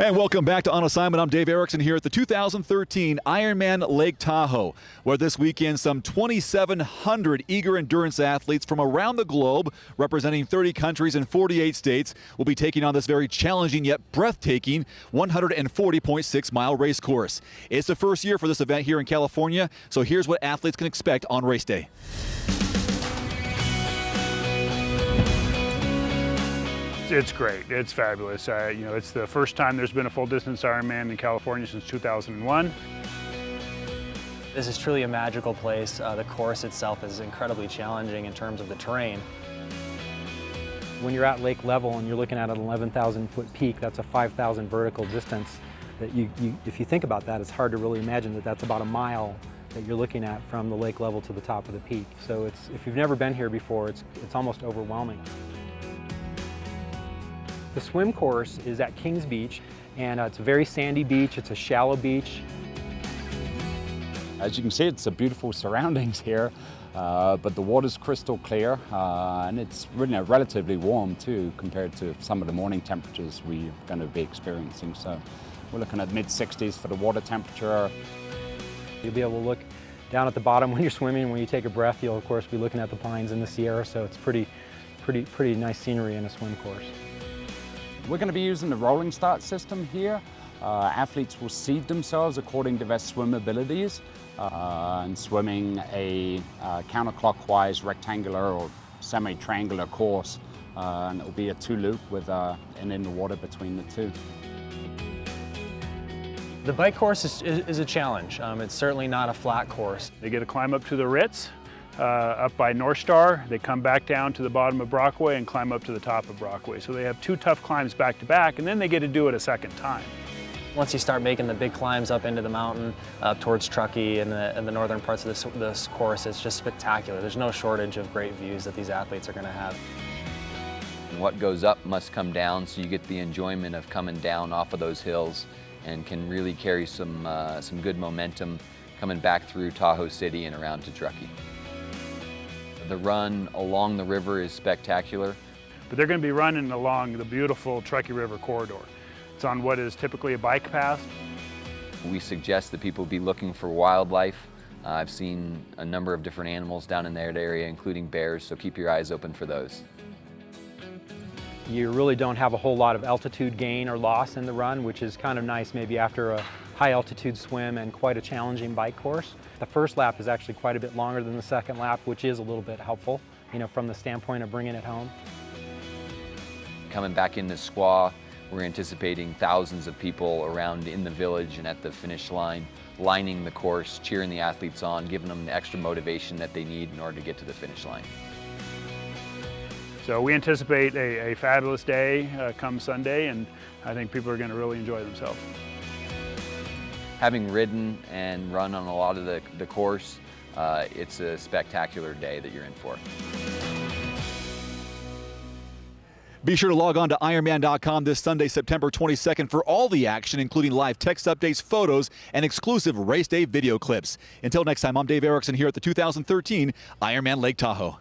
And welcome back to On Assignment. I'm Dave Erickson here at the 2013 Ironman Lake Tahoe, where this weekend some 2,700 eager endurance athletes from around the globe, representing 30 countries and 48 states, will be taking on this very challenging yet breathtaking 140.6-mile race course. It's the first year for this event here in California, so here's what athletes can expect on race day. It's great. It's fabulous. It's the first time there's been a full-distance Ironman in California since 2001. This is truly a magical place. The course itself is incredibly challenging in terms of the terrain. When you're at lake level and you're looking at an 11,000-foot peak, that's a 5,000 vertical distance. That if you think about that, it's hard to really imagine that that's about a mile that you're looking at from the lake level to the top of the peak. So if you've never been here before, it's almost overwhelming. The swim course is at Kings Beach, and it's a very sandy beach. It's a shallow beach. As you can see, it's a beautiful surroundings here, but the water's crystal clear, and it's really relatively warm too compared to some of the morning temperatures we're going to be experiencing. So we're looking at mid-60s for the water temperature. You'll be able to look down at the bottom when you're swimming. When you take a breath, you'll of course be looking at the pines in the Sierra, so it's pretty nice scenery in a swim course. We're going to be using the rolling start system here. Athletes will seed themselves according to their swim abilities and swimming a counterclockwise rectangular or semi-triangular course, and it will be a two-loop with an in the water between the two. The bike course is a challenge. It's certainly not a flat course. They get to climb up to the Ritz, up by North Star. They come back down to the bottom of Brockway and climb up to the top of Brockway. So they have two tough climbs back to back, and then they get to do it a second time. Once you start making the big climbs up into the mountain, up towards Truckee and the northern parts of this course, it's just spectacular. There's no shortage of great views that these athletes are going to have. What goes up must come down, so you get the enjoyment of coming down off of those hills and can really carry some good momentum coming back through Tahoe City and around to Truckee. The run along the river is spectacular. But they're going to be running along the beautiful Truckee River corridor. It's on what is typically a bike path. We suggest that people be looking for wildlife. I've seen a number of different animals down in that area, including bears, so keep your eyes open for those. You really don't have a whole lot of altitude gain or loss in the run, which is kind of nice maybe after a high altitude swim and quite a challenging bike course. The first lap is actually quite a bit longer than the second lap, which is a little bit helpful, from the standpoint of bringing it home. Coming back into Squaw, we're anticipating thousands of people around in the village and at the finish line, lining the course, cheering the athletes on, giving them the extra motivation that they need in order to get to the finish line. So we anticipate a fabulous day come Sunday, and I think people are going to really enjoy themselves. Having ridden and run on a lot of the course, it's a spectacular day that you're in for. Be sure to log on to Ironman.com this Sunday, September 22nd for all the action, including live text updates, photos, and exclusive race day video clips. Until next time, I'm Dave Erickson here at the 2013 Ironman Lake Tahoe.